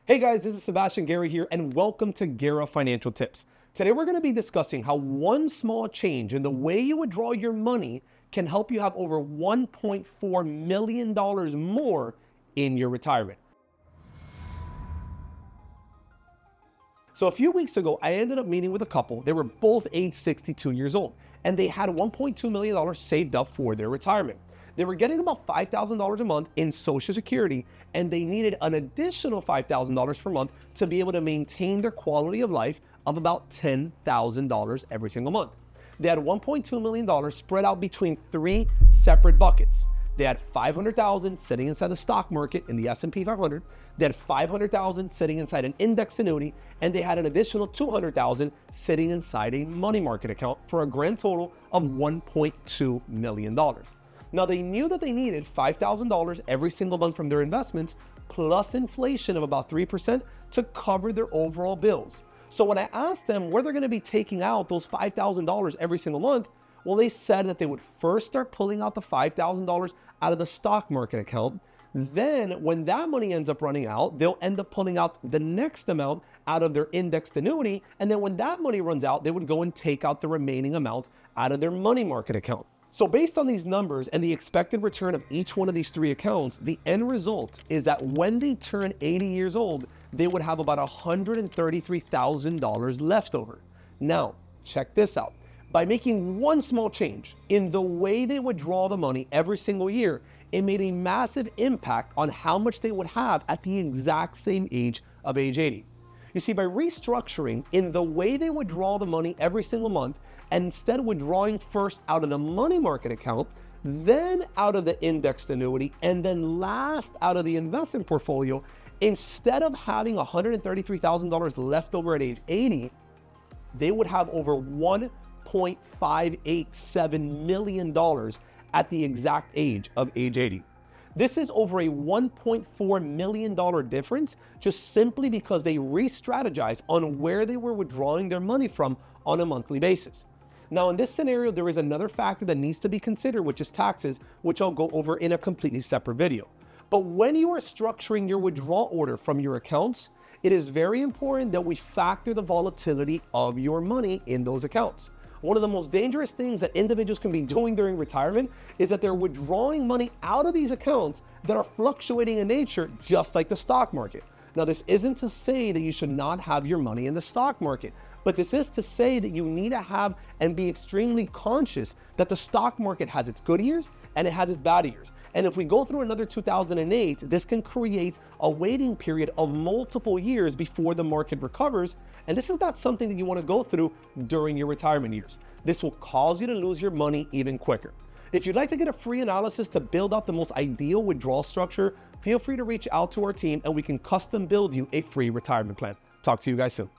Hey guys, this is Sebastian here, and welcome to Guerra Financial Tips. Today we're going to be discussing how one small change in the way you withdraw your money can help you have over $1.4 million more in your retirement. So a few weeks ago, I ended up meeting with a couple. They were both age 62 years old, and they had $1.2 million saved up for their retirement. They were getting about $5,000 a month in Social Security, and they needed an additional $5,000 per month to be able to maintain their quality of life of about $10,000 every single month. They had $1.2 million spread out between three separate buckets. They had $500,000 sitting inside the stock market in the S&P 500. They had $500,000 sitting inside an index annuity, and they had an additional $200,000 sitting inside a money market account for a grand total of $1.2 million. Now, they knew that they needed $5,000 every single month from their investments, plus inflation of about 3% to cover their overall bills. So when I asked them where they're going to be taking out those $5,000 every single month, well, they said that they would first start pulling out the $5,000 out of the stock market account. Then when that money ends up running out, they'll end up pulling out the next amount out of their indexed annuity. And then when that money runs out, they would go and take out the remaining amount out of their money market account. So based on these numbers and the expected return of each one of these three accounts, the end result is that when they turn 80 years old, they would have about $133,000 left over. Now, check this out. By making one small change in the way they withdraw the money every single year, it made a massive impact on how much they would have at the exact same age of age 80. You see, by restructuring in the way they withdraw the money every single month, and instead of withdrawing first out of the money market account, then out of the indexed annuity, and then last out of the investment portfolio, instead of having $133,000 left over at age 80, they would have over $1.587 million at the exact age of age 80. This is over a $1.4 million difference just simply because they re-strategized on where they were withdrawing their money from on a monthly basis. Now, in this scenario, there is another factor that needs to be considered, which is taxes, which I'll go over in a completely separate video. But when you are structuring your withdrawal order from your accounts, it is very important that we factor the volatility of your money in those accounts. One of the most dangerous things that individuals can be doing during retirement is that they're withdrawing money out of these accounts that are fluctuating in nature, just like the stock market. Now, this isn't to say that you should not have your money in the stock market, but this is to say that you need to have and be extremely conscious that the stock market has its good years and it has its bad years. And if we go through another 2008, this can create a waiting period of multiple years before the market recovers. And this is not something that you want to go through during your retirement years. This will cause you to lose your money even quicker. If you'd like to get a free analysis to build out the most ideal withdrawal structure, feel free to reach out to our team and we can custom build you a free retirement plan. Talk to you guys soon.